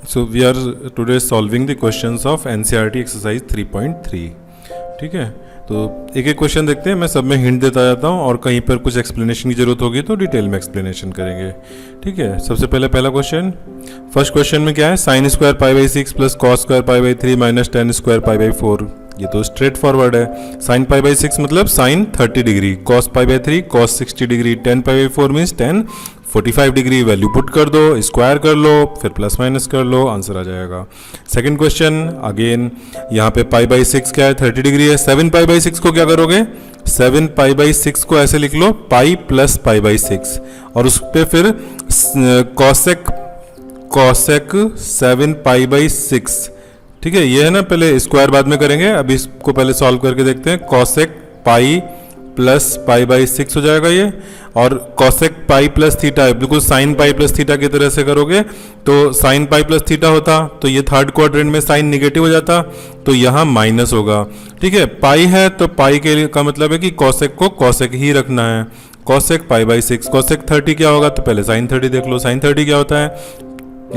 So we are today solving the questions of NCERT exercise 3.3. ठीक है, तो एक एक क्वेश्चन देखते हैं, मैं सब में हिंट देता जाता हूँ और कहीं पर कुछ एक्सप्लेनेशन की जरूरत होगी तो डिटेल में एक्सप्लेनेशन करेंगे. ठीक है, सबसे पहले पहला क्वेश्चन. फर्स्ट क्वेश्चन में क्या है, sine square pi by 6 plus cos square pi by 3 minus tan square pi by 4. ये तो स्ट्रेट फॉरवर्ड है. साइन पाई बाई 6 मतलब sine 30 degree, cos pi by 3 cos 60 degree, tan pi by 4 means tan 45 degree. Value put कर दो, square कर लो, फिर plus minus कर लो, answer आ जाएगा. सेकंड क्वेश्चन अगेन, यहाँ पे पाई बाई 6 क्या है, 30 डिग्री है. 7 पाई बाई 6 को क्या करोगे, 7 पाई बाई 6 को ऐसे लिख लो, पाई प्लस पाई बाई 6 और उस पर फिर कॉसेक 7 पाई बाई 6. ठीक है, ये है ना, पहले स्क्वायर बाद में करेंगे, अभी इसको पहले सॉल्व करके देखते हैं. Cosec pi plus pi by 6 हो जाएगा ये, और कॉसेक पाई प्लस थीटा है, बिल्कुल साइन पाई प्लस थीटा की तरह से करोगे तो साइन पाई प्लस थीटा होता तो ये थर्ड क्वाड्रेंट में साइन निगेटिव हो जाता तो यहाँ माइनस होगा. ठीक है, पाई है तो पाई के लिए का मतलब है कि कॉसेक को कॉसेक ही रखना है. कॉसेक पाई बाई 6, कॉसेक 30 क्या होगा, तो पहले साइन 30 देख लो. साइन 30 क्या होता है,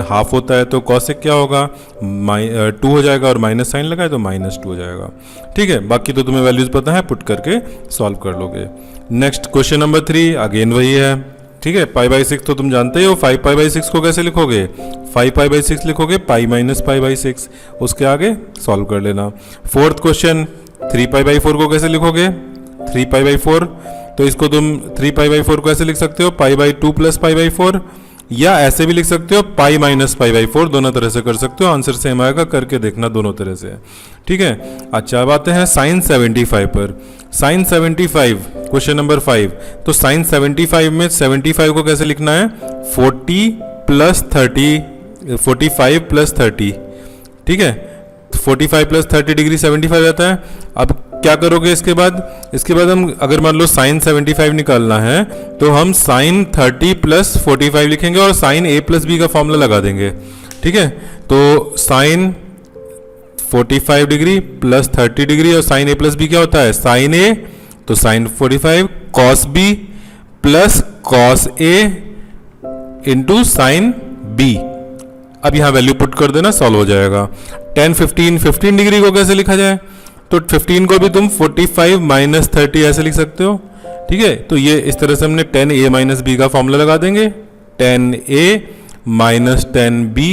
हाफ होता है, तो कॉसेक क्या होगा, 2 हो जाएगा और माइनस साइन लगाए तो -2 हो जाएगा. ठीक है, बाकी तो तुम्हें वैल्यूज पता है, पुट करके सॉल्व कर लोगे. नेक्स्ट क्वेश्चन नंबर 3 अगेन वही है. ठीक है, पाई बाई 6 तो तुम जानते ही हो. 5 पाई बाई 6 को कैसे लिखोगे, 5 पाई बाई 6 लिखोगे, पाई माइनस पाई बाई 6, उसके आगे सॉल्व कर लेना. फोर्थ क्वेश्चन 3 पाई बाई 4 को कैसे लिखोगे, 3 पाई बाई 4, तो इसको तुम 3 पाई बाई 4 को ऐसे लिख सकते हो, पाई बाई 2 प्लस पाई बाई 4, या ऐसे भी लिख सकते हो, पाई माइनस पाई बाई 4. दोनों तरह से कर सकते हो, आंसर सेम आएगा, करके देखना दोनों तरह से. ठीक है, अच्छा अब आते हैं साइन 75 पर. Sine 75 question number 5. तो साइन 75 में 75 को कैसे लिखना है, 40 प्लस 30, 45 प्लस 30. ठीक है, 45 प्लस 30 डिग्री 75 आता है. अब क्या करोगे इसके बाद हम अगर मान लो साइन 75 निकालना है तो हम साइन 30 प्लस 45 लिखेंगे और साइन a प्लस बी का फॉर्मूला लगा देंगे. ठीक है, तो साइन 45 डिग्री प्लस 30 डिग्री और साइन a प्लस बी क्या होता है, साइन a, तो sine 45 cos b plus cos a into sine b. अब यहां वैल्यू पुट कर देना, सॉल्व हो जाएगा. 15 डिग्री को कैसे लिखा जाए, तो 15 को भी तुम 45 माइनस 30 ऐसे लिख सकते हो. ठीक है, तो ये इस तरह से हमने 10a माइनस बी का फॉर्मूला लगा देंगे. 10a minus 10b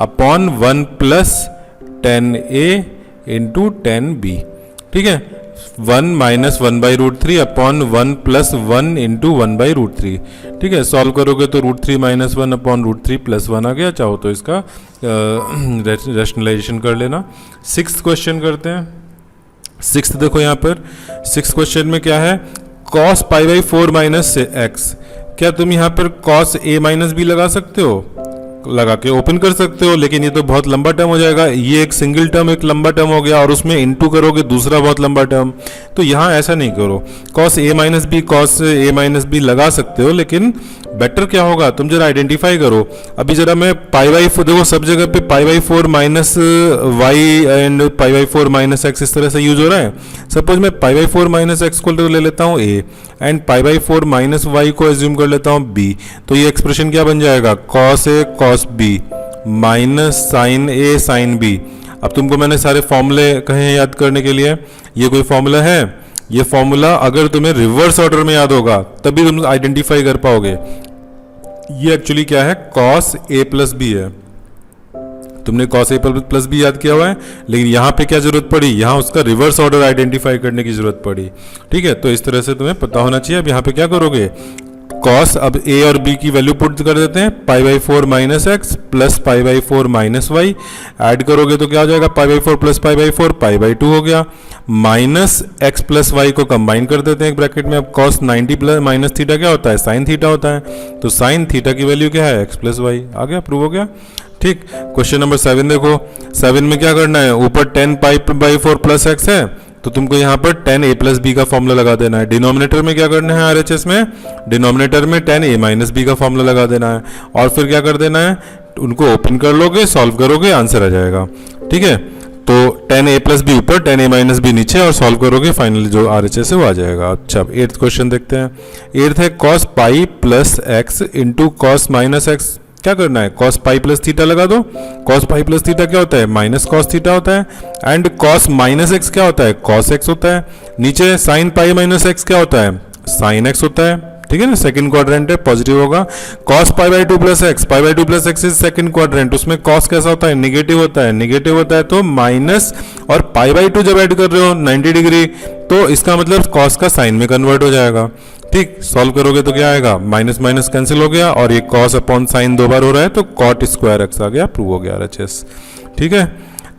upon 1 plus 10a into 10b. ठीक है, 1 minus 1 by root 3 upon 1 plus 1 into 1 by root 3. ठीक है, सॉल्व करोगे तो root 3 minus 1 upon root 3 plus 1 आ गया. चाहो तो इसका रैशनलाइजेशन कर लेना. 6th क्वेश्चन करते हैं. 6th देखो यहाँ पर 6th क्वेश्चन में क्या है, cos pi by 4 minus x. क्या तुम यहाँ पर कॉस a माइनस बी लगा सकते हो, लगा के ओपन कर सकते हो, लेकिन ये तो बहुत लंबा टर्म हो जाएगा. ये एक सिंगल टर्म एक लंबा टर्म हो गया और उसमें इनटू करोगे दूसरा बहुत लंबा टर्म. तो यहाँ ऐसा नहीं करो, cos a minus b cos a minus b लगा सकते हो, लेकिन बेटर क्या होगा तुम जरा आइडेंटिफाई करो. अभी जरा मैं पाई बाई 4 देखो, सब जगह पे pi by 4 minus y and pi by 4 minus x इस तरह से यूज हो रहा है. सपोज मैं पाई बाई 4 माइनस एक्स को ले लेता हूँ a and pi by 4 minus y को एज्यूम कर लेता हूँ b, तो ये एक्सप्रेशन क्या बन जाएगा, cos a cos b minus sine a sine b. अब तुमको मैंने सारे फॉर्मूले कहे हैं याद करने के लिए, ये कोई फॉर्मूला है, ये फॉर्मूला अगर तुम्हें रिवर्स ऑर्डर में याद होगा तभी तुम आइडेंटिफाई कर पाओगे. ये एक्चुअली क्या है, कॉस a प्लस बी है. तुमने कॉस a प्लस बी याद किया हुआ है, लेकिन यहाँ पे क्या जरूरत पड़ी, यहाँ उसका रिवर्स ऑर्डर आइडेंटिफाई करने की जरूरत पड़ी. ठीक है, तो इस तरह से तुम्हें पता होना चाहिए. अब यहाँ पे क्या करोगे, कॉस अब a और b की वैल्यू पुट कर देते हैं, pi by 4 minus x plus pi by 4 minus y. Add करोगे तो क्या हो जाएगा, pi by 4 plus pi by 4 pi by 2 हो गया. माइनस एक्स प्लस वाई को कंबाइन कर देते हैं एक ब्रैकेट में. अब कॉस 90 प्लस माइनस थीटा क्या होता है, साइन थीटा होता है, तो साइन थीटा की वैल्यू क्या है, एक्स प्लस वाई. आ गया, प्रूव हो गया. ठीक, क्वेश्चन नंबर 7 देखो. 7 में क्या करना है, ऊपर 10 पाई बाई 4 प्लस एक्स है तो तुमको यहाँ पर 10a प्लस बी का फॉर्मूला लगा देना है. डिनोमिनेटर में क्या करना है, RHS में डिनोमिनेटर में 10a माइनस बी का फॉर्मूला लगा देना है और फिर क्या कर देना है, उनको ओपन कर लोगे, सॉल्व करोगे, आंसर आ जाएगा. ठीक है, तो 10a प्लस बी ऊपर 10a माइनस बी नीचे और सॉल्व करोगे, फाइनली जो RHS है वो आ जाएगा. अच्छा, 8th क्वेश्चन देखते हैं. 8th है cos pi plus x into cos minus x. क्या करना है, कॉस पाई प्लस थीटा लगा दो। कॉस पाई प्लस थीटा क्या होता है, माइनस कॉस थीटा होता है। एंड कॉस माइनस एक्स क्या होता है, कॉस एक्स होता है। नीचे साइन पाई माइनस एक्स क्या होता है, साइन एक्स होता है। ठीक है ना, सेकंड क्वाड्रेंट है, पॉजिटिव होगा। Cos pi by two plus x, pi by two plus x is second quadrant, उसमें कॉस कैसा होता है, निगेटिव होता है। निगेटिव होता है तो माइनस, और पाई बाई टू जब ऐड कर रहे हो 90 डिग्री, तो इसका मतलब कॉस का साइन में कन्वर्ट हो जाएगा। ठीक, सॉल्व करोगे तो क्या आएगा, माइनस माइनस कैंसिल हो गया, और ये कॉस अपॉन साइन दो बार हो रहा है तो कॉट स्क्वायर एक्स आ गया, प्रूव हो गया RHS। ठीक है,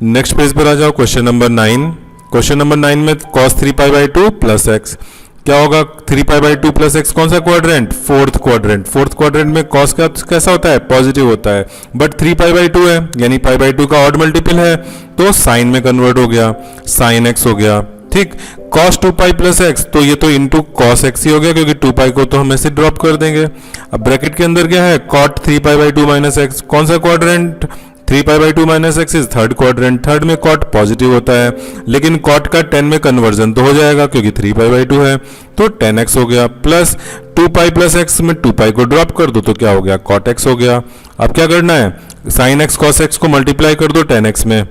नेक्स्ट पेज पर आ जाओ, क्वेश्चन नंबर 9। क्वेश्चन नंबर 9 में cos 3 pi by two plus x क्या होगा, 3 pi by two plus x कौन सा quadrant, fourth quadrant. Fourth quadrant में कॉस का कैसा होता है, पॉजिटिव होता है, बट 3 पाई बाई टू है, यानी पाई बाई टू का ऑड मल्टीपल है, तो साइन में कन्वर्ट हो गया, साइन एक्स हो गया। ठीक, cos 2 पाई प्लस एक्स, तो ये तो इंटू कॉस एक्स ही हो गया, क्योंकि 2 पाई को तो हम ऐसे ड्रॉप कर देंगे। अब ब्रैकेट के अंदर क्या है, cot 3 pi by two minus x, कौन सा quadrant, 3 pi by two minus x is third quadrant. Third में cot पॉजिटिव होता है, लेकिन cot का 10 में कन्वर्जन तो हो जाएगा, क्योंकि 3 पाई बाई टू है, तो 10x हो गया। प्लस 2 पाई प्लस एक्स में 2 पाई को ड्रॉप कर दो तो क्या हो गया, cot x हो गया। अब क्या करना है, साइन एक्स कॉस एक्स को मल्टीप्लाई कर दो 10x में।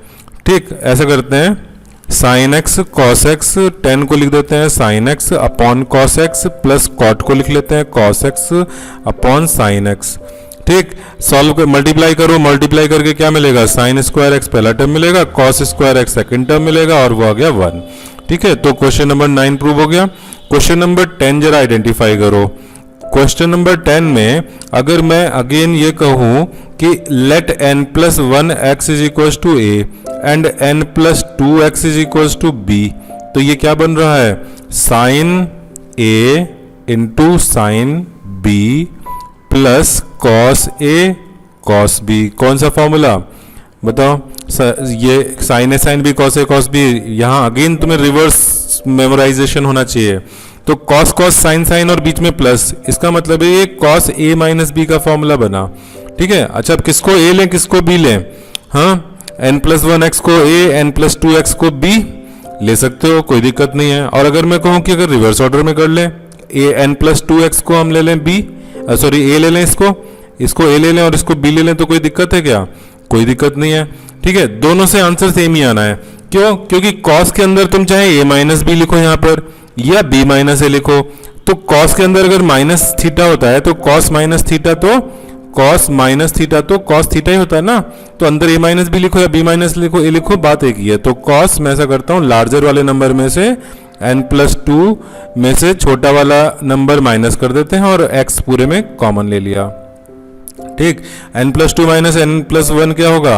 ठीक, ऐसा करते हैं, साइन एक्स कॉस एक्स, 10 को लिख देते हैं sine x upon cos x, plus cot को लिख लेते हैं cos x upon sine x. ठीक, सॉल्व कर, मल्टीप्लाई करो, मल्टीप्लाई करके क्या मिलेगा, साइन स्क्वायर एक्स पहला टर्म मिलेगा, cos square x second term मिलेगा, और वो आ गया 1। ठीक है, तो क्वेश्चन नंबर 9 प्रूव हो गया। क्वेश्चन नंबर 10 जरा आइडेंटिफाई करो। क्वेश्चन नंबर 10 में अगर मैं अगेन ये कहूं कि let n plus 1 X is equal to A and n plus 2 X is equal to B, तो ये क्या बन रहा है, sine A into sine B plus cos A cos B. कौन सा फॉर्मूला बताओ, ये साइन ए साइन बी कॉस ए कॉस बी, यहाँ अगेन तुम्हें रिवर्स मेमोराइजेशन होना चाहिए। तो कॉस कॉस साइन साइन और बीच में प्लस, इसका मतलब है ये कॉस ए माइनस बी का फॉर्मूला बना। ठीक है, अच्छा अब किसको ए लें किसको बी लें, हाँ, n प्लस 1 एक्स को ए, n प्लस 2 एक्स को बी ले सकते हो, कोई दिक्कत नहीं है। और अगर मैं कहूँ कि अगर रिवर्स ऑर्डर में कर लें, ए n प्लस 2 एक्स को हम ले लें बी, सॉरी ए ले लें, इसको ए ले लें और इसको बी ले लें, तो कोई दिक्कत है क्या, कोई दिक्कत नहीं है। ठीक है, दोनों से आंसर सेम ही आना है। क्यों, क्योंकि कॉस के अंदर तुम चाहे ए माइनस बी लिखो यहाँ पर, या बी माइनस ए लिखो, तो कॉस के अंदर अगर माइनस थीटा होता है तो कॉस माइनस थीटा तो कॉस माइनस थीटा तो कॉस थीटा ही होता है ना, तो अंदर ए माइनस बी लिखो या बी माइनस लिखो ए लिखो, बात एक ही है। तो कॉस मैं ऐसा करता हूँ, लार्जर वाले नंबर में से n प्लस 2 में से छोटा वाला नंबर माइनस कर देते हैं और x पूरे में कॉमन ले लिया। ठीक, n plus 2 minus n plus 1 क्या होगा,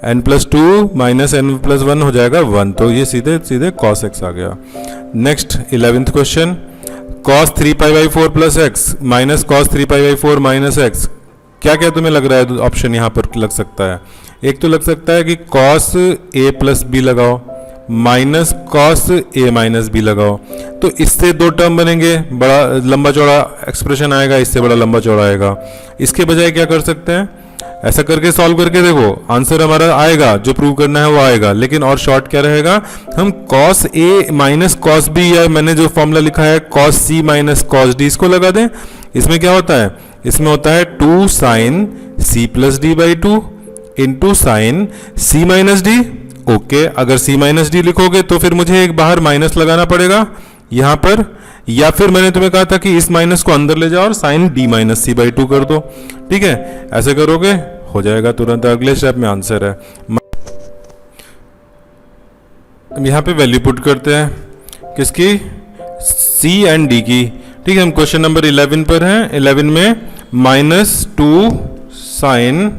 n plus 2 minus n plus 1 हो जाएगा 1, तो ये सीधे सीधे cos x आ गया। Next 11th question, cos 3 pi by 4 plus x minus cos 3 pi by 4 minus x, क्या क्या तुम्हें लग रहा है ऑप्शन यहाँ पर लग सकता है। एक तो लग सकता है कि cos a प्लस बी लगाओ, minus cos A minus B लगाओ, तो इससे दो टर्म बनेंगे, बड़ा लंबा चौड़ा एक्सप्रेशन आएगा, इससे बड़ा लंबा चौड़ा आएगा। इसके बजाय क्या कर सकते हैं, ऐसा करके सॉल्व करके देखो, आंसर हमारा आएगा, जो प्रूव करना है वो आएगा, लेकिन और शॉर्ट क्या रहेगा, हम cos A minus cos B, या मैंने जो फॉर्मूला लिखा है cos c minus cos D, इसको लगा दें। इसमें क्या होता है, इसमें होता है 2 sine C plus D by 2 into sine C minus d. Okay, अगर सी माइनस डी लिखोगे तो फिर मुझे एक बाहर माइनस लगाना पड़ेगा यहाँ पर, या फिर मैंने तुम्हें कहा था कि इस माइनस को अंदर ले जाओ और sine d minus c by 2 कर दो। ठीक है, ऐसे करोगे हो जाएगा तुरंत, अगले स्टेप में आंसर है। यहाँ पे वैल्यू पुट करते हैं किसकी, सी एंड डी की। ठीक है, हम क्वेश्चन नंबर 11 पर हैं। 11 में -2 साइन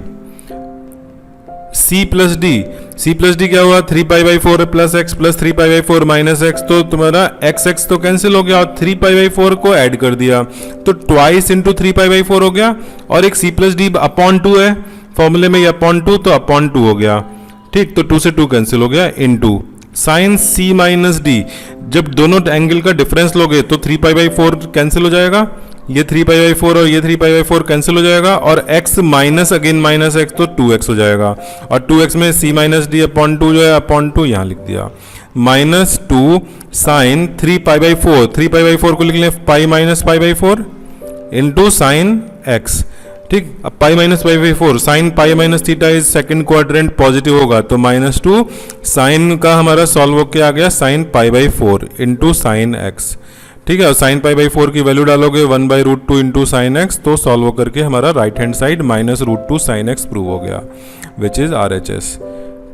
सी plus d, c plus d क्या हुआ, 3 pi by 4 plus x plus 3 pi by 4 minus x, तो तुम्हारा एक्स एक्स तो कैंसिल हो गया और 3 पाई बाई 4 को ऐड कर दिया, तो ट्वाइस इंटू 3 पाई बाई 4 हो गया, और एक सी प्लस डी अपॉन 2 है फॉर्मूले में, ये अपॉन 2 तो अपॉन 2 हो गया। ठीक, तो 2 से 2 कैंसिल हो गया, इनटू साइन सी माइनस डी, जब दोनों एंगल का डिफरेंस लोगे तो 3 पाई बाई 4 कैंसिल हो जाएगा, ये 3 पाई बाई 4 और ये 3 पाई बाई 4 कैंसिल हो जाएगा, और x minus again minus x तो 2x हो जाएगा, और 2x में c माइनस डी अपॉन 2 जो है अपॉन 2 यहाँ लिख दिया, -2 sine 3 pi by 4, 3 pi by 4 को लिख लें pi minus pi by 4 into sine x। ठीक, अब pi minus pi by 4, sine pi minus theta is second quadrant positive होगा तो -2 साइन का हमारा सॉल्व होके आ गया sign pi by 4 into sign x. ठीक है, और साइन पाई बाई 4 की वैल्यू डालोगे 1/√2 इंटू साइन एक्स, तो सॉल्व होकर के हमारा right hand side -√2 sine x prove हो गया विच इज RHS।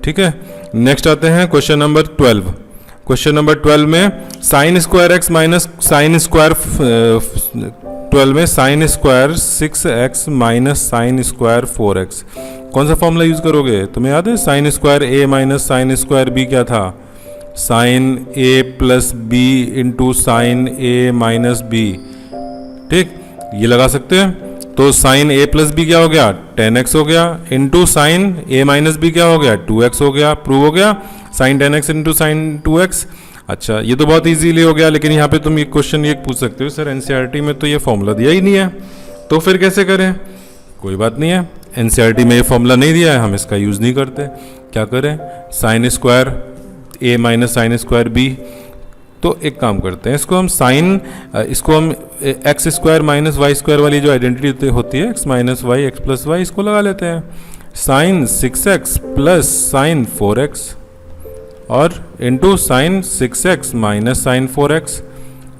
ठीक है, नेक्स्ट आते हैं क्वेश्चन नंबर 12। क्वेश्चन नंबर 12 में sine square x minus sine square 12 में sine square 6x minus sine square 4x, कौन सा फॉर्मूला यूज करोगे? तुम्हें याद है sine square a minus sine square b क्या था? Sine a plus b into sine a minus b. ठीक, ये लगा सकते हैं। तो साइन a प्लस बी क्या हो गया? 10x हो गया, into sine a minus b क्या हो गया? 2x हो गया, प्रूव हो गया sign 10x into sign 2x। अच्छा, ये तो बहुत इजीली हो गया, लेकिन यहाँ पे तुम ये क्वेश्चन ये पूछ सकते हो सर एनसीईआरटी में तो ये फॉर्मूला दिया ही नहीं है, तो फिर कैसे करें? कोई बात नहीं है, एनसीईआरटी में ये फॉर्मूला नहीं दिया है, हम इसका यूज़ नहीं करते। क्या करें? Sine square a minus sine square b, तो एक काम करते हैं, इसको हम x square minus y square वाली जो आइडेंटिटी होती है x minus y x plus y, इसको लगा लेते हैं। Sign 6x plus sign 4x और into sine 6x minus sign 4x,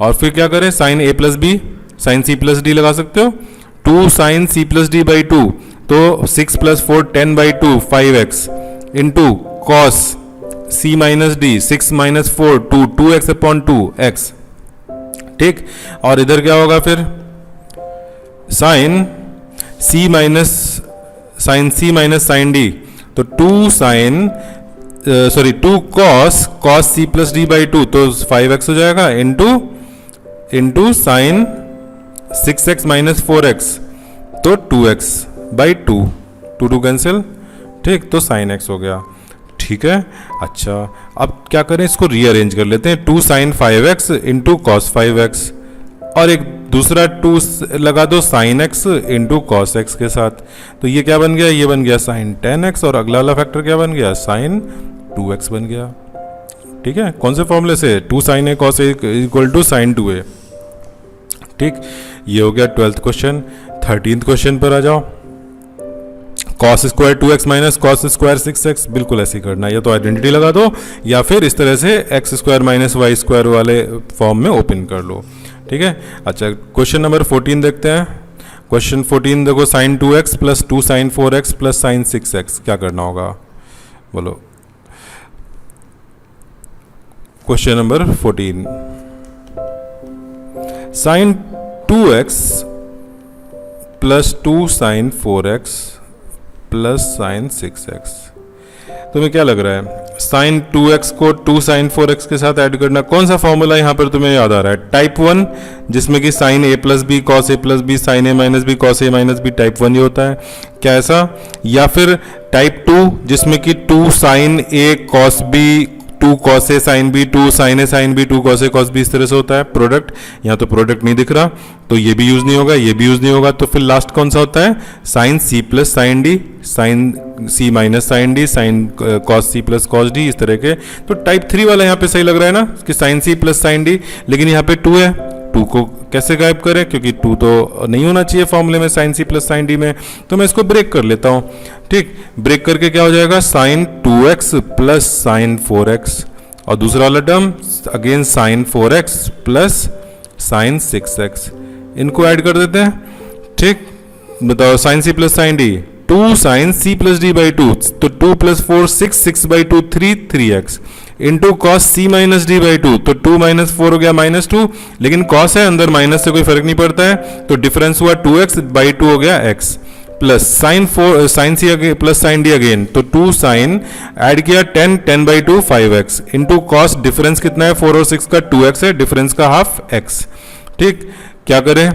और फिर क्या करें? Sine a plus b, sine c plus d लगा सकते हो, 2 sine c plus D by 2, तो 6 plus 4 10/2 5x into cos c minus d 6 minus 4 2x upon 2x। ठीक, और इधर क्या होगा फिर? Sine c minus sine d, तो 2 cos c plus D by 2, तो 5x हो जाएगा into sine 6x minus 4x, तो 2x बाई 2 कैंसिल। ठीक, तो साइन x हो गया। ठीक है, अच्छा अब क्या करें? इसको रीअरेंज कर लेते हैं, 2 sign 5x into cos 5x, और एक दूसरा 2 लगा दो sine x into cos x के साथ, तो ये क्या बन गया? ये बन गया साइन 10x, और अगला वाला फैक्टर क्या बन गया? साइन 2x बन गया। ठीक है, कौन से फॉर्मूले से? 2 sine a cos a equal to sine 2a। ठीक, ये हो गया 12th क्वेश्चन। 13th क्वेश्चन पर आ जाओ। Cos square 2x minus cos square 6x, बिल्कुल ऐसे ही करना है, या तो आइडेंटिटी लगा दो या फिर इस तरह से x square minus y square वाले फॉर्म में ओपन कर लो। ठीक है, अच्छा क्वेश्चन नंबर 14 देखते हैं। क्वेश्चन 14 देखो, sine 2x plus 2 sine 4x plus sine 6x, क्या करना होगा बोलो? Question number 14, sine 2x plus 2 sine 4x plus sine 6x, तुम्हें क्या लग रहा है? साइन 2x को 2 साइन 4x के साथ ऐड करना, कौन सा फॉर्मूला यहां पर तुम्हें याद आ रहा है? टाइप 1, जिसमें कि sine a plus b cos a plus b sine a minus b cos a minus b, type 1 ये होता है क्या ऐसा? या फिर टाइप 2, जिसमें कि 2 sine a cos b 2 cos a sine b 2 sine A sine b 2 cos A cos b, इस तरह से होता है प्रोडक्ट। यहाँ तो प्रोडक्ट नहीं दिख रहा, तो ये भी यूज नहीं होगा, ये भी यूज नहीं होगा, तो फिर लास्ट कौन सा होता है? साइन सी प्लस साइन डी, साइन सी minus sine D, sine cos C plus cos D, इस तरह के। तो टाइप 3 वाला यहाँ पे सही लग रहा है ना, कि साइन सी प्लस साइन डी, लेकिन यहाँ पे 2 है, 2 को कैसे गायब करें? क्योंकि 2 तो नहीं होना चाहिए फॉर्मूले में साइन सी प्लस साइन डी में, तो मैं इसको ब्रेक कर लेता हूँ। ठीक, ब्रेक करके क्या हो जाएगा? Sign 2x plus sign 4x, और दूसरा वाला term again sine 4x plus sine 6x, इनको ऐड कर देते हैं। ठीक, बताओ sine C plus sine d, 2 sine C plus D by 2, तो 2 प्लस 4 6, 6 by 2 3, 3x into cos c minus d by 2, तो 2 माइनस 4 हो गया -2, लेकिन कॉस है अंदर, माइनस से कोई फर्क नहीं पड़ता है, तो डिफरेंस हुआ 2x बाई 2 हो गया x, प्लस साइन सी प्लस साइन डी अगेन, तो 2 साइन ऐड किया 10 by 2 5x into cos, difference कितना है 4 और 6 का 2x है, डिफरेंस का हाफ x। ठीक, क्या करें?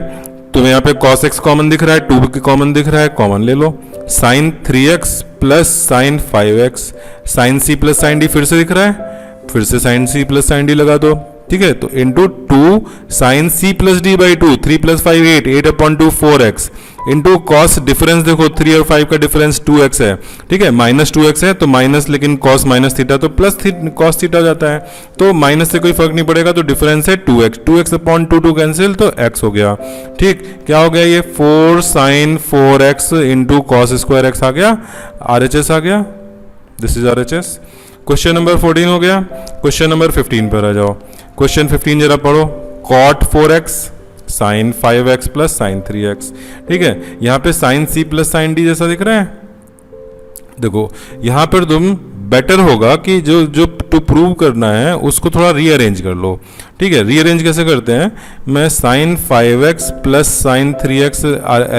तुम्हें यहाँ पे cos x कॉमन दिख रहा है, 2 भी कॉमन दिख रहा है, कॉमन ले लो, sine 3x plus sine 5x, sine सी प्लस साइन डी फिर से दिख रहा है, फिर से साइन सी प्लस साइन डी लगा दो। ठीक है, तो into 2 sine C plus D by 2, 3 plus 5 8 upon 2 4x into cos difference, देखो 3 और 5 का डिफरेंस 2x है, ठीक है, माइनस 2x है तो माइनस, लेकिन कॉस माइनस थीटा तो प्लस कॉस थीटा जाता है, तो माइनस से कोई फर्क नहीं पड़ेगा, तो डिफरेंस है 2x, 2x अपॉन 2 कैंसिल तो x हो गया। ठीक, क्या हो गया ये 4 sine 4x into cos square x आ गया, RHS आ गया, this is RHS। Question number 14 हो गया। क्वेश्चन नंबर 15 पर आ जाओ। क्वेश्चन 15 जरा पढ़ो। Cot 4x sign 5x plus sine 3x, ठीक है, यहाँ पे sine c plus sine d जैसा दिख रहा है। देखो यहाँ पर तुम बेटर होगा कि जो जो टू प्रूव करना है उसको थोड़ा रीअरेंज कर लो, ठीक है। रीअरेंज कैसे करते हैं, मैं sign 5x plus sine 3x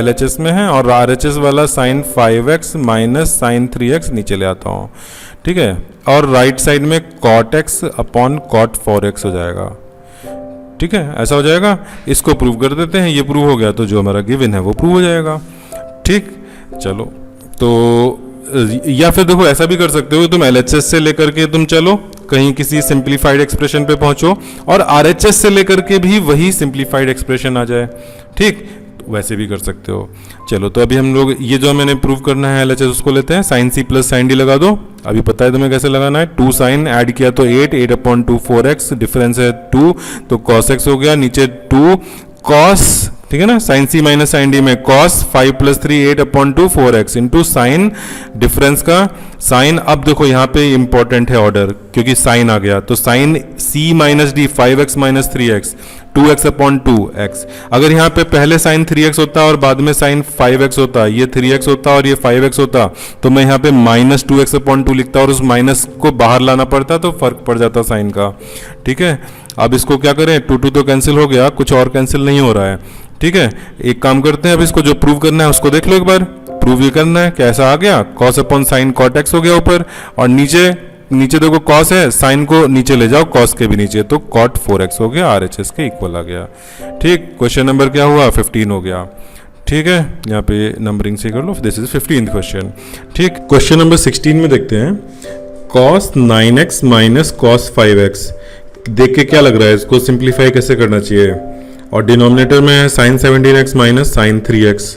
LHS में है और RHS वाला sign 5x minus sine 3x नीचे ले आता हूँ, ठीक है, और राइट साइड में cot x upon cot 4x हो जाएगा, ठीक है, ऐसा हो जाएगा। इसको प्रूव कर देते हैं, ये प्रूव हो गया तो जो हमारा गिवन है वो प्रूव हो जाएगा। ठीक, चलो, तो या फिर देखो ऐसा भी कर सकते हो, तुम LHS से लेकर के तुम चलो कहीं किसी सिंप्लीफाइड एक्सप्रेशन पे पहुंचो और RHS से लेकर के भी वही सिंप्लीफाइड एक्सप्रेशन आ जाए, ठीक, वैसे भी कर सकते हो। चलो, तो अभी हम लोग ये जो मैंने प्रूव करना है LHS उसको लेते हैं। Sine c plus sine d लगा दो, अभी पता है तुम्हें कैसे लगाना है। 2 साइन ऐड किया तो 8, 8 अपॉन 2 4x, डिफरेंस है 2 तो cos x हो गया, नीचे 2 cos, ठीक है ना, sine c minus sine d में cos 5 plus 3 8 upon 2 4x into sine difference का साइन। अब देखो यहाँ पे इंपॉर्टेंट है ऑर्डर, क्योंकि साइन आ गया तो sine c minus d 5x minus 3x 2x upon 2x। अगर यहाँ पे पहले साइन 3x होता और बाद में साइन 5x होता, ये 3x होता और ये 5x होता, तो मैं यहाँ पे माइनस 2x अपॉन 2 लिखता और उस माइनस को बाहर लाना पड़ता तो फर्क पड़ जाता साइन का, ठीक है। अब इसको क्या करें, 2 तो कैंसिल हो गया, कुछ और कैंसिल नहीं हो रहा है, ठीक है। एक काम करते हैं, अब इसको जो प्रूव करना है उसको देख लो एक बार। प्रूव ये करना है, कैसा आ गया, cos upon sine cot x हो गया ऊपर, और नीचे नीचे देखो कॉस है, साइन को नीचे ले जाओ, कॉस के भी नीचे, तो कॉट 4x हो गया, RHS के इक्वल आ गया। ठीक, क्वेश्चन नंबर क्या हुआ, 15 हो गया, ठीक है, यहाँ पे नंबरिंग से कर लो, दिस इज 15th क्वेश्चन। ठीक, क्वेश्चन नंबर 16 में देखते हैं, cos 9x minus cos 5x, देख के क्या लग रहा है, इसको सिंप्लीफाई कैसे करना चाहिए, और डिनोमिनेटर में है sign 17x minus sine 3x,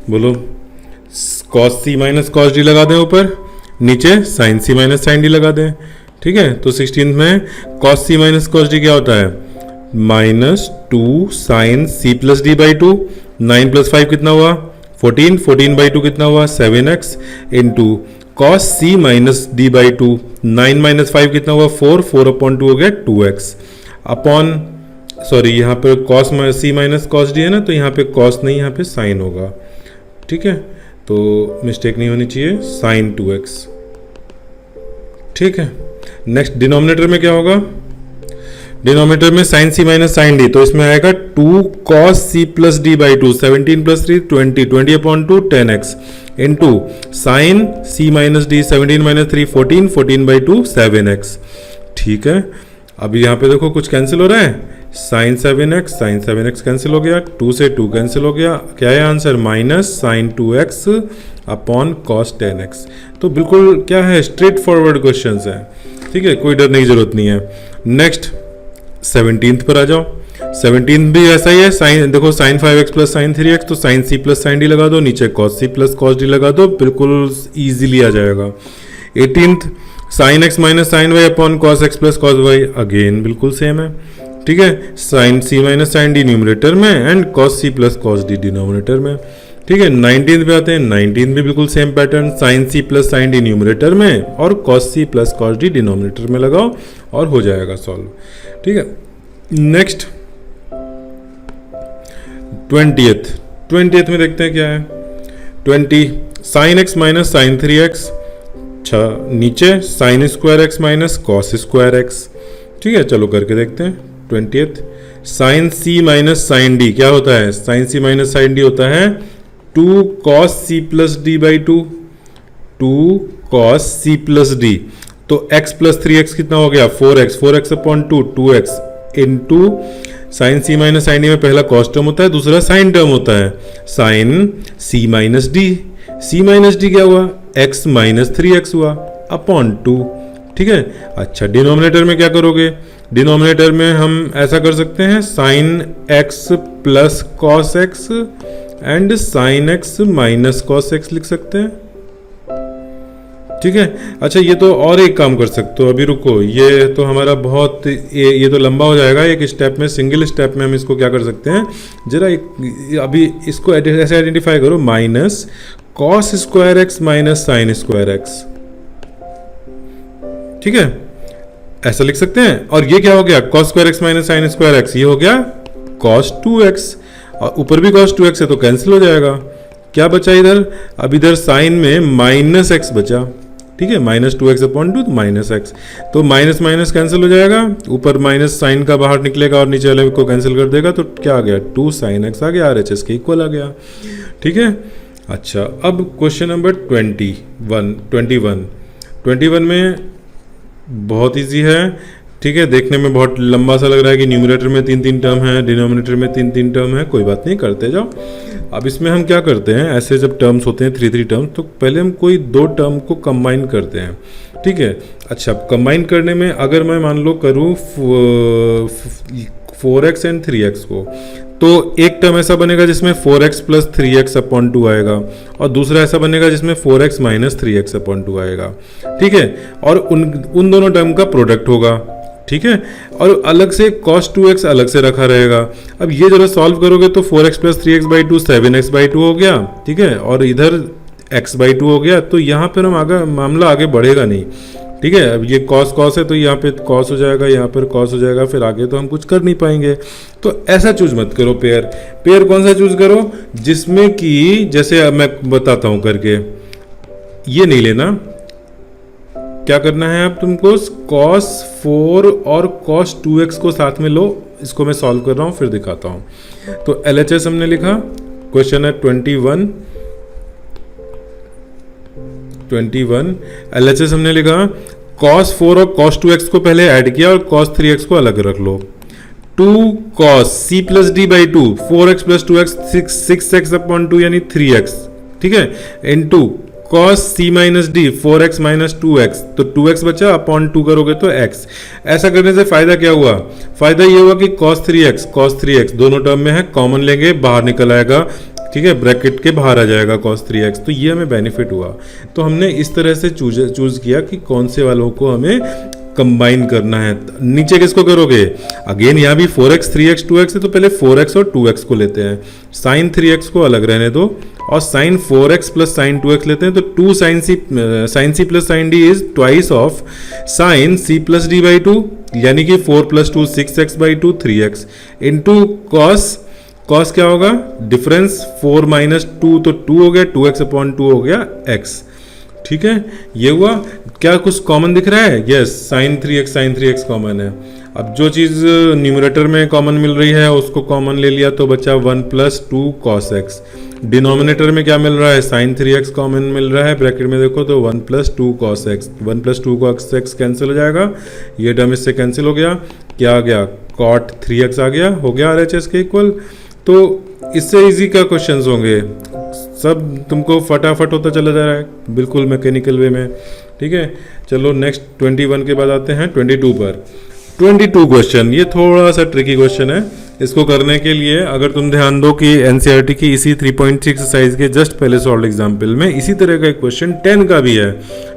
बोलो cos c minus cos d लगा दें ऊपर, नीचे sine c minus sine d लगा दें, ठीक है। तो 16 में cos c minus cos d क्या होता है, minus 2 sine c plus d by 2, 9 plus 5 कितना हुआ 14, 14 बाई 2 कितना हुआ 7x into cos c minus d by 2, 9 minus 5 कितना हुआ 4, 4 अपॉन 2 हो गया 2x अपॉन, सॉरी यहाँ पर cos c minus cos d है ना, तो यहाँ पे कॉस नहीं, यहाँ पे साइन होगा, ठीक है, तो मिस्टेक नहीं होनी चाहिए, साइन 2x, ठीक है। नेक्स्ट डिनोमिनेटर में क्या होगा, डिनोमिनेटर में sine c minus sine d, तो इसमें आएगा 2 cos c plus d by 2, 17 plus 3 20, 20 upon 2 10x into sine c minus d 17 minus 3 14, 14 by 2 7x, ठीक है। अब यहाँ पे देखो कुछ कैंसिल हो रहा है, साइन 7x कैंसिल हो गया, 2 से 2 कैंसिल हो गया, क्या है answer, minus sine 2x upon cos 10x। तो बिल्कुल क्या है, स्ट्रेट फॉरवर्ड क्वेश्चन है, ठीक है, कोई डरने की जरूरत नहीं है। नेक्स्ट 17th पर आ जाओ। 17 भी ऐसा ही है, साइन देखो sign 5x plus sine 3x, तो sine c plus sine d लगा दो, नीचे cos c plus cos d लगा दो, बिल्कुल इजीली आ जाएगा। 18th sine x minus sine y upon cos x plus cos y, again बिल्कुल सेम है, ठीक है, sine c minus sine d numerator में and cos c plus cos d denominator में, ठीक है। 19th पे आते हैं, 19th भी बिल्कुल same pattern, sine c plus sine d numerator में और cos c plus cos d denominator में लगाओ और हो जाएगा सॉल्व, ठीक है। नेक्स्ट 20th में देखते हैं क्या है, 20 sign x minus sine 3x, नीचे sine square x minus cos square x, ठीक है, चलो करके देखते हैं। 20th sine c minus sine d क्या होता है, sine c minus sine d होता है 2 cos c plus d by 2, 2 cos c plus d, तो x प्लस 3x कितना हो गया 4x, 4x upon 2 2x into sine c minus sine d में पहला cos टर्म होता है, दूसरा साइन टर्म होता है, sine c minus d, c minus d क्या हुआ, x माइनस 3x हुआ अपॉन 2, ठीक है। अच्छा, डिनोमिनेटर में क्या करोगे, डिनोमिनेटर में हम ऐसा कर सकते हैं, sine x plus cos x and sine x minus cos x लिख सकते हैं। ठीक है। अच्छा, ये तो और एक काम कर सकते हो, अभी रुको, ये तो हमारा बहुत ये तो लंबा हो जाएगा। एक स्टेप में, सिंगल स्टेप में हम इसको क्या कर सकते हैं, जरा एक अभी इसको ऐसे आइडेंटिफाई करो, minus cos square x minus sine square x. ठीक है, ऐसा लिख सकते हैं। और ये क्या हो गया, cos square x minus sine square x, ये हो गया कॉस 2x, और ऊपर भी कॉस 2x है तो कैंसिल हो जाएगा। क्या बचा इधर, अब इधर साइन में माइनस एक्स बचा। ठीक है, माइनस 2x/2 तो माइनस एक्स, तो माइनस माइनस कैंसिल हो जाएगा, ऊपर माइनस साइन का बाहर निकलेगा और नीचे वाले को कैंसिल कर देगा, तो क्या आ गया, 2 sin x आ गया, RHS के इक्वल आ गया। ठीक है। अच्छा, अब क्वेश्चन नंबर 21 में बहुत इजी है। ठीक है, देखने में बहुत लंबा सा लग रहा है कि न्यूमरेटर में 3 टर्म है, डिनोमिनेटर में 3 टर्म है, कोई बात नहीं, करते जाओ। अब इसमें हम क्या करते हैं, ऐसे जब टर्म्स होते हैं 3 टर्म्स, तो पहले हम कोई 2 टर्म को कंबाइन करते हैं। ठीक है। अच्छा, कंबाइन करने में अगर मैं मान लो करूँ 4x एंड 3x को, तो एक टर्म ऐसा बनेगा जिसमें 4x प्लस 3x/2 आएगा, और दूसरा ऐसा बनेगा जिसमें 4x माइनस 3x/2 आएगा। ठीक है, और उन दोनों टर्म का प्रोडक्ट होगा। ठीक है, और अलग से cos 2x अलग से रखा रहेगा। अब ये जरा सॉल्व करोगे तो 4x प्लस 3x/2 7x/2 हो गया। ठीक है, और इधर x/2 हो गया, तो यहाँ पर हम आगे मामला आगे बढ़ेगा नहीं। ठीक है, अब ये cos है तो यहाँ पे cos हो जाएगा, यहाँ पर cos हो जाएगा, फिर आगे तो हम कुछ कर नहीं पाएंगे। तो ऐसा चूज मत करो, पेयर कौन सा चूज करो, जिसमें कि जैसे अब मैं बताता हूँ करके, ये नहीं लेना। क्या करना है अब तुमको, cos 4 और cos 2x को साथ में लो। इसको मैं सॉल्व कर रहा हूँ, फिर दिखाता हूँ। तो LHS हमने लिखा, क्वेश्चन है 21 LHS हमने लिखा, cos 4 और cos 2x को पहले ऐड किया और cos 3x को अलग रख लो। 2 cos c plus d/2 4x plus 2x 6x/2 यानी 3x। ठीक है, into cos c minus D 4x minus 2x, तो 2x बचा, अपॉन 2 करोगे तो x। ऐसा करने से फायदा क्या हुआ, फायदा ये हुआ कि cos 3x दोनों टर्म में है, कॉमन लेंगे, बाहर निकल आएगा। ठीक है, ब्रैकेट के बाहर आ जाएगा cos 3x, तो ये हमें बेनिफिट हुआ। तो हमने इस तरह से चूज किया कि कौन से वालों को हमें कंबाइन करना है। नीचे किसको करोगे, अगेन यहाँ भी 4x 3x 2x है, तो पहले 4x और 2x को लेते हैं, sin 3x को अलग रहने दो, और sin 4x plus sin 2x लेते हैं, तो 2 sin c plus sin d is twice of sin c plus d/2, यानी कि 4 plus 2 6x/2 3x, into cos क्या होगा, डिफरेंस 4 माइनस 2 तो 2 हो गया, 2x/2 हो गया x। ठीक है, ये हुआ। क्या कुछ कॉमन दिख रहा है, यस, sin 3x कॉमन है। अब जो चीज़ न्यूमरेटर में कॉमन मिल रही है उसको कॉमन ले लिया, तो बचा 1 प्लस 2 cos x। डिनोमिनेटर में क्या मिल रहा है, sin 3x कॉमन मिल रहा है, ब्रैकेट में देखो तो 1 plus 2 cos x, 1 plus 2 cos x cancel हो जाएगा, ये टर्म इससे कैंसिल हो गया। क्या आ गया, cot 3x आ गया, हो गया RHS के इक्वल। तो इससे इजी क्या क्वेश्चंस होंगे, सब तुमको फटाफट होता चला जा रहा है, बिल्कुल मैकेनिकल वे में। ठीक है, चलो नेक्स्ट 21 के बाद आते हैं 22 पर। 22 क्वेश्चन, ये थोड़ा सा ट्रिकी क्वेश्चन है। इसको करने के लिए अगर तुम ध्यान दो कि एनसीईआरटी की इसी 3.6 एक्सरसाइज के जस्ट पहले सॉल्व एग्जाम्पल में इसी तरह का एक क्वेश्चन 10 का भी है।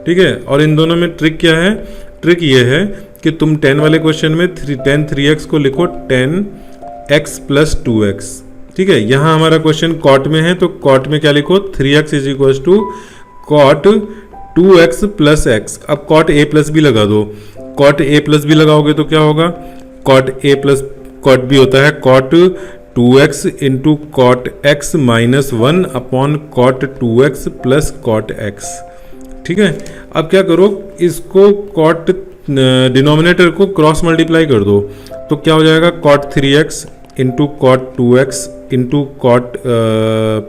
ठीक है, और इन दोनों में ट्रिक क्या है, ट्रिक ये है कि तुम 10 वाले क्वेश्चन में 10 3x को लिखो 10x प्लस 2x। ठीक है, यहाँ हमारा क्वेश्चन कॉट में है, तो कॉट में क्या लिखो, 3x is equal to cot 2x plus x। अब कॉट a प्लस बी लगा दो, कॉट a प्लस बी लगाओगे तो क्या होगा, cot a plus cot b होता है cot 2x into cot x minus 1 upon cot 2x plus cot x। ठीक है, अब क्या करो, इसको कॉट डिनोमिनेटर को क्रॉस मल्टीप्लाई कर दो, तो क्या हो जाएगा, cot 3x into cot 2x into cot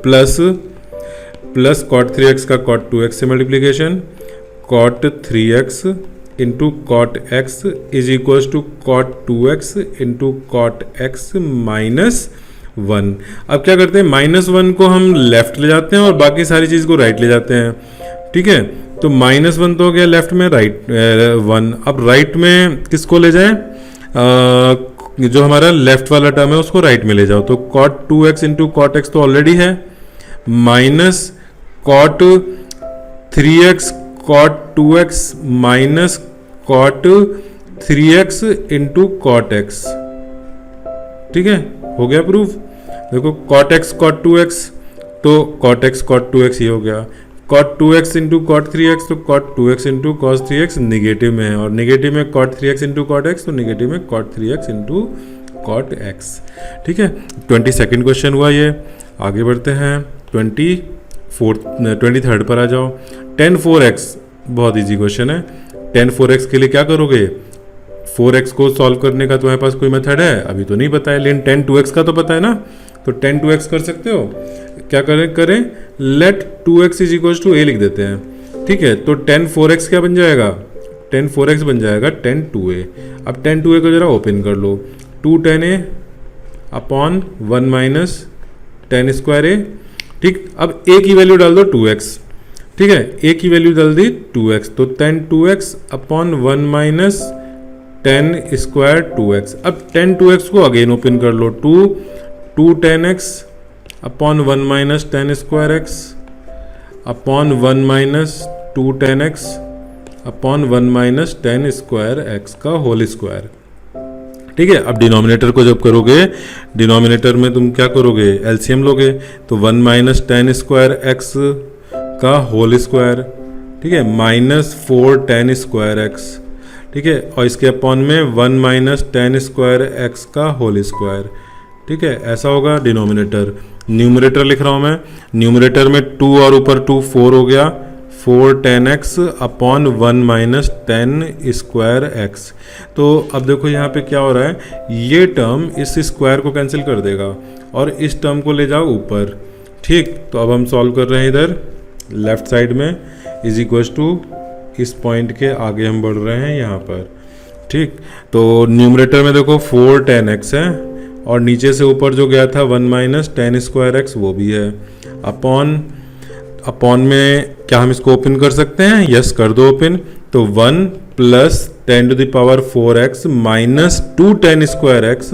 plus cot 3x का कॉट 2x से multiplication, cot 3x into cot x is equal to cot 2x into cot x minus 1। अब क्या करते हैं, -1 को हम लेफ्ट ले जाते हैं और बाकी सारी चीज़ को राइट ले जाते हैं। ठीक है, तो -1 तो हो गया लेफ्ट में, राइट 1। अब राइट में किसको ले जाएं, जो हमारा लेफ्ट वाला टर्म है उसको राइट में ले जाओ, तो cot 2x into cot x तो ऑलरेडी है, minus cot 3x cot 2x minus cot 3x into cot x. ठीक है, हो गया प्रूफ। देखो कॉट एक्स कॉट 2x तो कॉट एक्स कॉट 2x ये हो गया, cot 2x into cot 3x तो cot 2x into cos 3x negative में है, और निगेटिव में cot 3x into cot x तो निगेटिव में cot 3x into cot x. ठीक है, 22nd क्वेश्चन हुआ ये। आगे बढ़ते हैं 23rd पर आ जाओ। tan 4x बहुत इजी क्वेश्चन है। tan 4x के लिए क्या करोगे, 4x को सॉल्व करने का तुम्हारे पास कोई मेथड है? अभी तो नहीं पता है, लेकिन tan 2x का तो पता है ना, तो tan 2x कर सकते हो। क्या करें let 2x is equal to a लिख देते हैं। ठीक है, तो tan 4x क्या बन जाएगा, tan 4x बन जाएगा tan 2a। अब tan 2a को जरा ओपन कर लो, 2 tan a upon 1 minus tan square a। ठीक, अब a की वैल्यू डाल दो 2x। ठीक है, a की वैल्यू डाल दी 2x, तो tan 2x upon 1 minus tan square 2x। अब tan 2x को अगेन ओपन कर लो, 2 tan x upon 1 minus tan square x upon 1 minus 2 tan x upon 1 minus tan square x का whole square. ठीक है, अब denominator को जब करोगे, डिनोमिनेटर में तुम क्या करोगे, एलसीएम लोगे, तो 1 माइनस tan स्क्वायर x का होल स्क्वायर। ठीक है, माइनस 4 tan स्क्वायर x। ठीक है, और इसके अपॉन में 1 माइनस tan स्क्वायर x का होल स्क्वायर। ठीक है, ऐसा होगा डिनोमिनेटर। न्यूमरेटर लिख रहा हूँ मैं, न्यूमरेटर में 2 और ऊपर 2 4 हो गया, 4 tan x upon 1 minus tan square x। तो अब देखो यहाँ पे क्या हो रहा है, ये टर्म इस स्क्वायर को कैंसिल कर देगा और इस टर्म को ले जाओ ऊपर। ठीक, तो अब हम सॉल्व कर रहे हैं इधर लेफ्ट साइड में, इज इक्वल टू इस पॉइंट के आगे हम बढ़ रहे हैं यहाँ पर। ठीक, तो न्यूमरेटर में देखो 4 tan x है और नीचे से ऊपर जो गया था 1 माइनस tan स्क्वायर एक्स वो भी है, अपॉन में क्या हम इसको ओपन कर सकते हैं? यस, कर दो ओपन। तो 1 plus 10 to the power 4x minus 2 tan square x,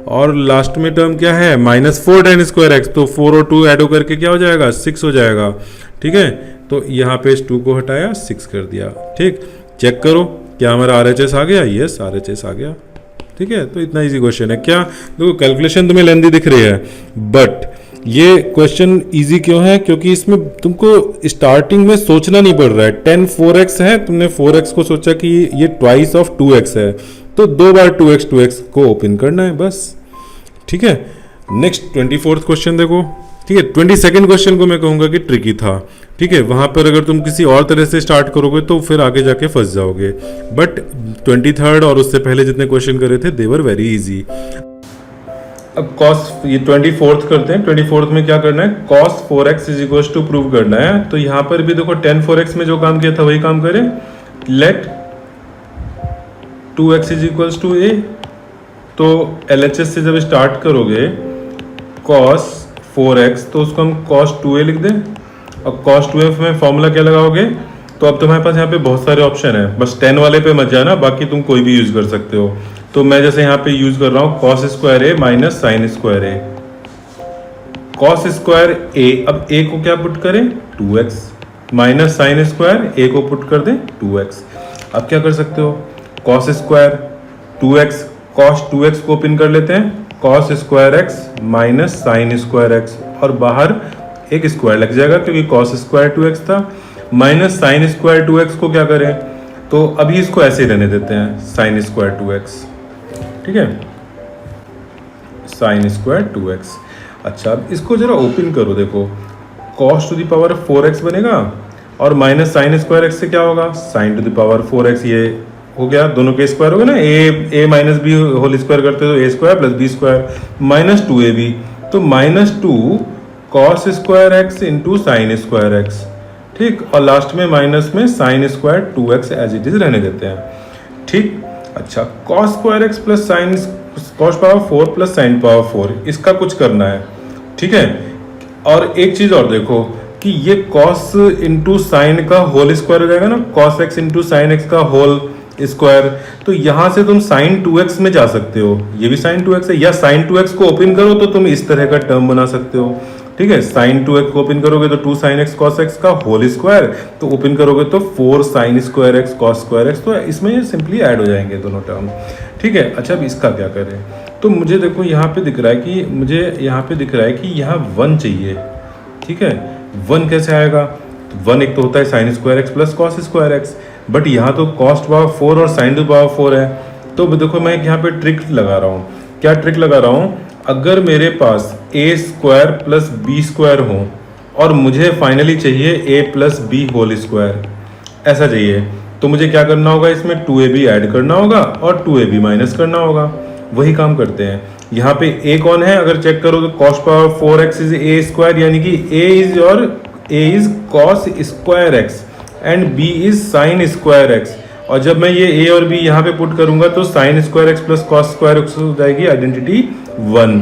और लास्ट में टर्म क्या है, माइनस 4 tan स्क्वायर एक्स, तो 4 और 2 ऐड करके क्या हो जाएगा, 6 हो जाएगा। ठीक है, तो यहाँ पे इस 2 को हटाया, 6 कर दिया। ठीक, चेक करो क्या हमारा RHS आ गया? यस, RHS आ गया। ठीक है, तो इतना इजी क्वेश्चन है। क्या देखो कैलकुलेशन तुम्हें लेंदी दिख रही है, बट ये क्वेश्चन इजी क्यों है? क्योंकि इसमें तुमको स्टार्टिंग में सोचना नहीं पड़ रहा है। tan 4x है, तुमने 4x को सोचा कि ये ट्वाइस ऑफ 2x है, तो 2 बार 2x को ओपन करना है बस। ठीक है, नेक्स्ट 24th क्वेश्चन देखो। ठीक है, 22nd क्वेश्चन को मैं कहूँगा कि ट्रिकी था। ठीक है, वहाँ पर अगर तुम किसी और तरह से स्टार्ट करोगे तो फिर आगे जाके फंस जाओगे, बट 23rd और उससे पहले जितने क्वेश्चन करे थे दे वर वेरी इजी। अब cos, ये 24th करते हैं। 24th में क्या करना है, cos 4x is equal to prove करना है। तो यहाँ पर भी देखो tan 4x में जो काम किया था वही काम करें, let 2x is equal to a। तो LHS से जब स्टार्ट करोगे cos 4x तो उसको हम cos 2a लिख दें, और cos 2a में फॉर्मूला क्या लगाओगे? तो अब तुम्हारे पास यहाँ पे बहुत सारे ऑप्शन है, बस tan वाले पे मत जाना, बाकी तुम कोई भी यूज कर सकते हो। तो मैं जैसे यहाँ पे यूज कर रहा हूँ cos square a minus sine square a, cos square a। अब a को क्या पुट करें, 2x minus sine square a को पुट कर दें 2x। अब क्या कर सकते हो, cos square 2x, cos 2x को ओपन कर लेते हैं, cos square x minus sine square x, और बाहर एक स्क्वायर लग जाएगा क्योंकि cos स्क्वायर 2x था, माइनस साइन स्क्वायर 2x को क्या करें, तो अभी इसको ऐसे ही रहने देते हैं, साइन स्क्वायर 2x। ठीक है, साइन स्क्वायर 2x। अच्छा, अब इसको जरा ओपन करो, देखो cos to the power 4x बनेगा और माइनस साइन स्क्वायर x से क्या होगा, sign to the power 4x। ये हो गया, दोनों के स्क्वायर हो गया ना, a minus b whole square करते हो a square plus b square minus 2ab, तो minus 2 cos square x into sine square x। ठीक, और लास्ट में माइनस में sine square 2x as it is रहने देते हैं। ठीक, अच्छा, cos square x plus sine cos power 4 plus sine power 4, इसका कुछ करना है। ठीक है, और एक चीज और देखो कि ये cos इंटू साइन का होल स्क्वायर हो जाएगा ना, cos x into sine x का होल, स्क्वायर। तो यहाँ से तुम साइन 2x में जा सकते हो, ये भी साइन 2x है, या साइन 2x को ओपन करो तो तुम इस तरह का टर्म बना सकते हो। ठीक है, साइन 2x को ओपन करोगे तो 2 sin x cos x का होल स्क्वायर, तो ओपन करोगे तो 4 sin square x cos square x, तो इसमें ये सिंपली ऐड हो जाएंगे दोनों टर्म। ठीक है, अच्छा अब इसका क्या करें? तो मुझे देखो यहाँ पे दिख रहा है कि मुझे यहाँ पे दिख रहा है कि यहाँ 1 चाहिए। ठीक है, 1 कैसे आएगा? 1 एक तो होता है sine square x plus cos square x, but यहाँ तो कॉस टू पावर 4 और साइन टू पावर 4 है। तो देखो मैं यहाँ पे ट्रिक लगा रहा हूँ। क्या ट्रिक लगा रहा हूँ? अगर मेरे पास ए स्क्वायर प्लस बी स्क्वायर हो और मुझे फाइनली चाहिए ए प्लस बी होल स्क्वायर, ऐसा चाहिए, तो मुझे क्या करना होगा? इसमें 2ab ऐड करना होगा और 2ab माइनस करना होगा। वही काम करते हैं यहाँ पे। ए कौन है? अगर चेक करो तो cos power 4x is A square, यानी कि A is cos square X and B is sine square x. और जब मैं ये ए और बी यहाँ पे पुट करूंगा तो sign square x plus cos square x हो जाएगी आइडेंटिटी 1।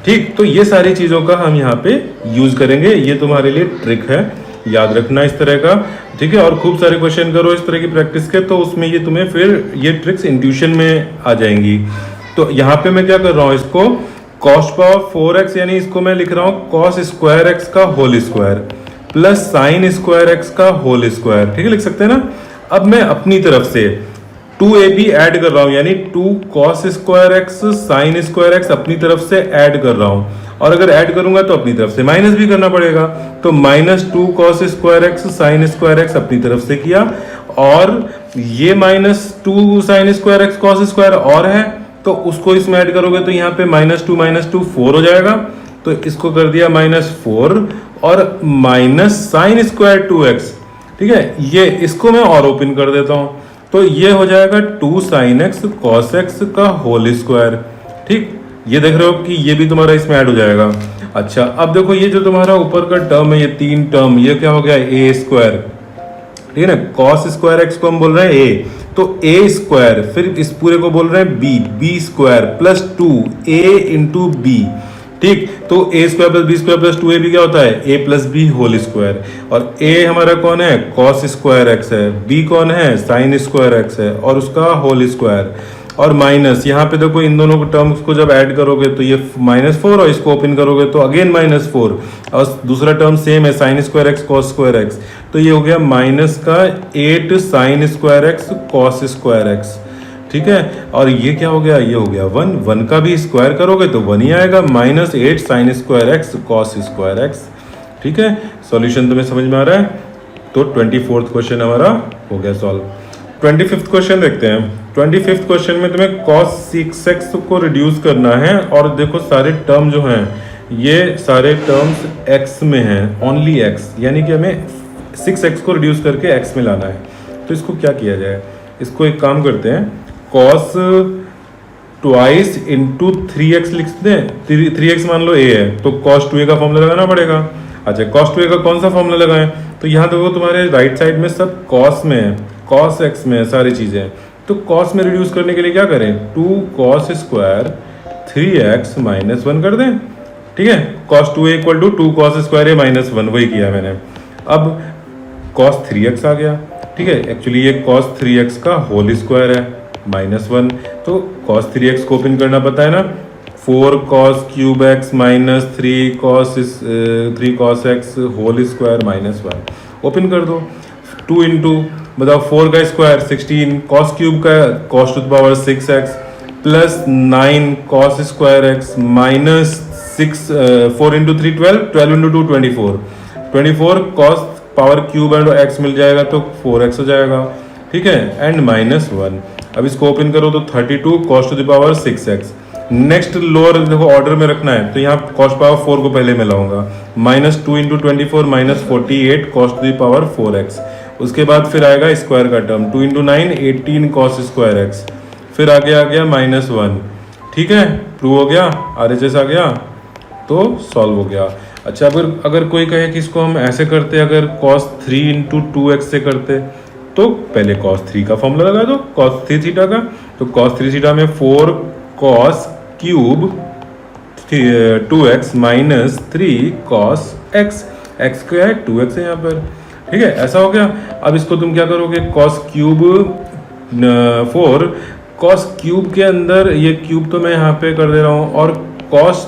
ठीक, तो ये सारी चीजों का हम यहाँ पे यूज करेंगे। ये तुम्हारे लिए ट्रिक है, याद रखना इस तरह का। ठीक है, और खूब सारे क्वेश्चन करो इस तरह की प्रैक्टिस के, तो उसमें ये तुम्हें फिर ये ट्रिक्स इंट्यूशन में आ जाएंगी। तो यहाँ पे मैं क्या कर रहा हूँ? इसको cos पावर 4x, यानी इसको मैं लिख रहा हूँ cos स्क्वायर एक्स का whole square plus sine square x का होल स्क्वायर। ठीक है, लिख सकते हैं ना। अब मैं अपनी तरफ से 2ab ऐड कर रहा हूँ, यानी 2 cos square x sign square x अपनी तरफ से ऐड कर रहा हूँ, और अगर ऐड करूंगा तो अपनी तरफ से माइनस भी करना पड़ेगा। तो -2 cos square x sign square x अपनी तरफ से किया, और ये -2 sign square x cos square और है, तो उसको इसमें ऐड करोगे तो यहाँ पे -2 4 हो जाएगा। तो इसको कर दिया -4 और माइनस साइन स्क्वायर 2x। ठीक है, ये इसको मैं और ओपन कर देता हूं, तो ये हो जाएगा 2 sin x cos x का होल स्क्वायर। ठीक, ये देख रहे हो कि ये भी तुम्हारा इसमें ऐड हो जाएगा। अच्छा, अब देखो ये जो तुम्हारा ऊपर का टर्म है, ये 3 टर्म, ये क्या हो गया? ए स्क्वायर। ठीक है ना, cos स्क्वायर x को हम बोल रहे हैं a, तो a स्क्वायर, फिर इस पूरे को बोल रहे हैं b square plus 2a into b. ठीक, तो a square plus b square plus 2ab क्या होता है? a plus b whole square. और a हमारा कौन है? cos स्क्वायर x है, b कौन है? sin स्क्वायर x है, और उसका होल स्क्वायर। और माइनस यहाँ पे देखो इन दोनों टर्म्स को जब ऐड करोगे तो ये -4, और इसको ओपन करोगे तो अगेन -4, और दूसरा टर्म सेम है sine square x cos square x, तो ये हो गया -8 sign square x cos square x. ठीक है, और ये क्या हो गया? ये हो गया 1 का भी स्क्वायर करोगे तो 1 ही आएगा, -8 sign square x cos square x. ठीक है, सॉल्यूशन तुम्हें समझ में आ रहा है? तो 24th क्वेश्चन हमारा हो गया सॉल्व। 25th क्वेश्चन देखते हैं। 25th क्वेश्चन में तुम्हें cos 6x को रिड्यूस करना है, और देखो सारे टर्म जो हैं ये सारे टर्म्स x में हैं, ओनली x, यानी कि हमें 6x को रिड्यूस करके x में लाना है। तो इसको क्या किया जाए? इसको एक काम करते हैं, cos ट्वाइस इंटू 3x लिखते हैं। 3x मान लो a है, तो cos 2a का फॉर्मूला लगाना पड़ेगा। अच्छा, cos 2a का कौन सा फॉर्मूला लगाएं? तो यहाँ देखो तुम्हारे राइट साइड में सब cos में है, cos x में है सारी चीजें, तो cos में रिड्यूस करने के लिए क्या करें? 2 cos स्क्वायर 3x माइनस 1 कर दें। ठीक है, cos 2a equal to 2 cos square a minus 1, वही किया मैंने। अब cos 3x आ गया। ठीक है, एक्चुअली ये cos 3x का होल स्क्वायर है -1, तो cos 3x को ओपन करना पता है ना, 4 cos cube x minus 3 cos x whole square -1 open कर दो। 2 इंटू बताओ 4 का स्क्वायर 16, cos क्यूब का cos to the power 6x plus 9 cos square x minus 4 into 3 12 into 2 24 cos power cube and x मिल जाएगा तो 4x हो जाएगा। ठीक है, एंड -1। अब इसको ओपन करो तो 32 cos to the power 6x। Next lower देखो ऑर्डर में रखना है, तो यहाँ cos पावर 4 को पहले मैं लाऊंगा, -2 into 24 -48 cos to the power 4x। उसके बाद फिर आएगा स्क्वायर का term, 2 into 9 18 cos square x, फिर आगे आ गया -1। ठीक है, प्रूव हो गया, RHS आ गया, तो सॉल्व हो गया। अच्छा, अगर कोई कहे कि इसको हम ऐसे करते, अगर cos 3 इंटू 2x से करते, तो पहले cos 3 का फॉर्मूला लगा दो, cos 3 थीटा का, तो cos 3 थीटा में 4 cos cube 2x minus 3 cos x, x क्या है 2x है यहाँ पर। ठीक है, ऐसा हो गया। अब इसको तुम क्या करोगे, cos क्यूब 4 कॉस क्यूब के अंदर ये क्यूब तो मैं यहाँ पे कर दे रहा हूँ, और कॉस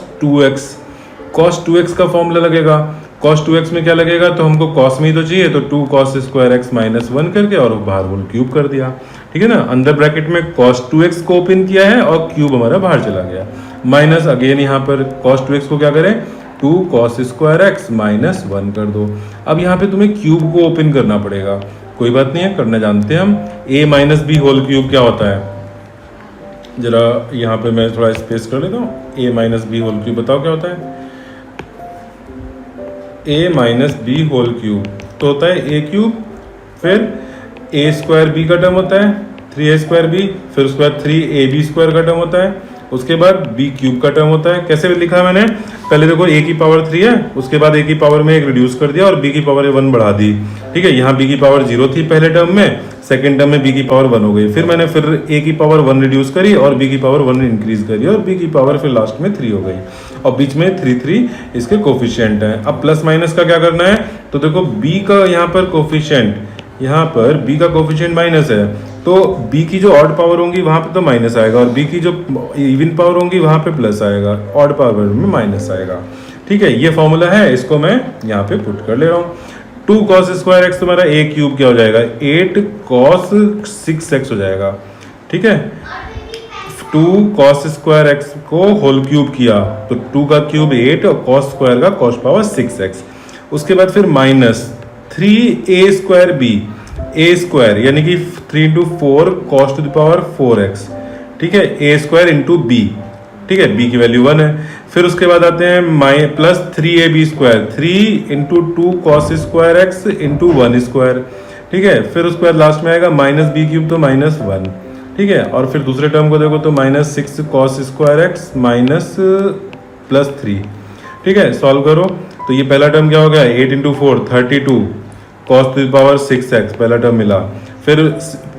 2x का फॉर्मूला लगेगा। कॉस 2x में क्या लगेगा, तो हमको कॉस में ही तो चाहिए, तो 2 कॉस स्क्वायर एक्स माइनस 1 करके और बाहर होल क्यूब कर दिया। ठीक है ना, अंदर ब्रैकेट में कॉस 2x को ओपन किया है और क्यूब हमारा बाहर चला गया, माइनस अगेन यहाँ पर कॉस 2x को क्या करें, 2 कॉस स्क्वायर एक्स माइनस 1 कर दो। अब यहाँ पे तुम्हें क्यूब को ओपन करना पड़ेगा, कोई बात नहीं है, करना जानते हैं हम। a minus b whole cube क्या होता है, जरा यहाँ पे मैं थोड़ा स्पेस कर लेता हूँ। a minus b whole cube बताओ क्या होता है, a minus b whole cube तो होता है a क्यूब, फिर a स्क्वायर b का टर्म होता है 3a स्क्वायर b, फिर उसके बाद 3ab स्क्वायर का टर्म होता है, उसके बाद b क्यूब का टर्म होता है। कैसे लिखा मैंने, पहले देखो a की पावर 3 है, उसके बाद a की पावर में एक रिड्यूस कर दिया और b की पावर 1 बढ़ा दी। ठीक है, यहाँ b की पावर 0 थी पहले टर्म में, सेकंड टर्म में b की पावर 1 हो गई, फिर मैंने फिर a की पावर 1 रिड्यूस करी और b की पावर 1 इंक्रीज करी और b की पावर फिर लास्ट में 3 हो गई, और बीच में 3 इसके कोफिशिएंट हैं। अब प्लस माइनस का क्या करना है, तो देखो b का यहाँ पर कोफिशिएंट, यहाँ पर b का कोफिशिएंट माइनस है, तो b की जो ऑड पावर होंगी वहां पे तो माइनस आएगा, और b की जो इवन पावर होंगी वहां पे प्लस आएगा, ऑड पावर में माइनस आएगा। ठीक है, ये फॉर्मूला है, इसको मैं यहाँ पे पुट कर ले रहा हूँ। 2 कॉस स्क्वायर एक्स तुम्हारा a क्यूब क्या हो जाएगा, 8 कॉस 6x हो जाएगा। ठीक है, 2 कॉस स्क्वायर एक्स को होल क्यूब किया तो 2 का क्यूब 8 और कॉस स्क्वायर का कॉस पावर 6x, उसके बाद फिर minus 3a square b, a square यानी कि 3 into 4 cos two the power 4x। ठीक है, a स्क्वायर इंटू b, ठीक है, b की वैल्यू 1 है। फिर उसके बाद आते हैं plus 3ab square, 3 into 2 cos square x into 1 square. ठीक है, फिर उसके बाद लास्ट में आएगा माइनस b क्यूब तो माइनस 1। ठीक है, और फिर दूसरे टर्म को देखो तो minus 6 cos square x minus plus 3। ठीक है, सॉल्व करो तो ये पहला टर्म क्या हो गया, 8 into 4 32 cos two the power 6x पहला टर्म मिला। फिर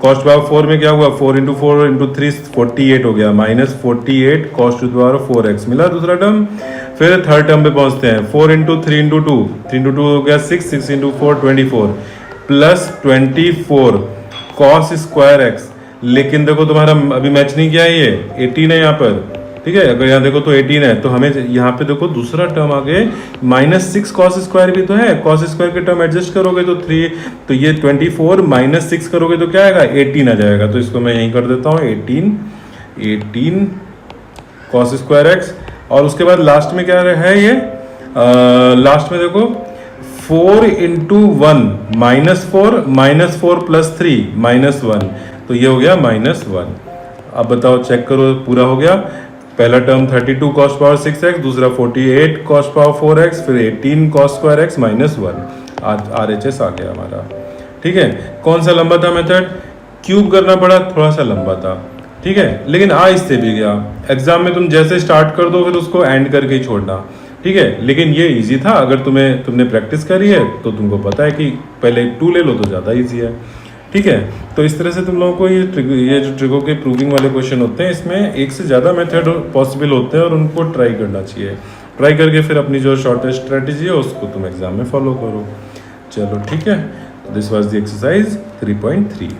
कॉस टू पावर 4 में क्या हुआ, 4 इंटू 4 इंटू 3 48 हो गया, minus 48 cos two the power 4x मिला दूसरा टर्म। फिर थर्ड टर्म पे पहुंचते हैं, 4 इंटू 3 इंटू 2, 3 इंटू 2 हो गया 6, 6 into 4 24 plus 24 cos square x. लेकिन देखो तुम्हारा अभी मैच नहीं किया है, ये 18 है यहाँ पर। ठीक है, अगर यहाँ देखो तो 18 है, तो हमें यहाँ पे देखो दूसरा टर्म आगे माइनस 6 कॉस स्क्वायर भी तो है, कॉस स्क्वायर के टर्म एडजस्ट करोगे तो 3, तो ये 24 माइनस 6 करोगे तो क्या आएगा, 18 आ जाएगा। तो इसको मैं यहीं कर देता हूँ 18 कॉस स्क्वायर एक्स। और उसके बाद लास्ट में क्या है ये, लास्ट में देखो 4 इंटू 1 माइनस 4 प्लस 3 माइनस 1, तो ये हो गया माइनस 1। अब बताओ, चेक करो पूरा हो गया। पहला टर्म 32 कॉस पावर 6x, दूसरा 48 कॉस पावर 4x, फिर 18 cos square x minus 1, RHS आ गया हमारा। ठीक है, कौन सा लंबा था मेथड, क्यूब करना पड़ा, थोड़ा सा लंबा था। ठीक है, लेकिन इससे भी गया। एग्जाम में तुम जैसे स्टार्ट कर दो फिर उसको एंड करके ही छोड़ना। ठीक है, लेकिन ये इजी था, अगर तुमने प्रैक्टिस करी है तो तुमको पता है कि पहले 2 ले लो तो ज़्यादा ईजी है। ठीक है, तो इस तरह से तुम लोगों को ये जो ट्रिगो के प्रूविंग वाले क्वेश्चन होते हैं, इसमें एक से ज़्यादा मेथड पॉसिबल होते हैं और उनको ट्राई करना चाहिए। ट्राई करके फिर अपनी जो शॉर्टेस्ट स्ट्रेटेजी है उसको तुम एग्जाम में फॉलो करो। चलो ठीक है, दिस वाज द एक्सरसाइज 3.3।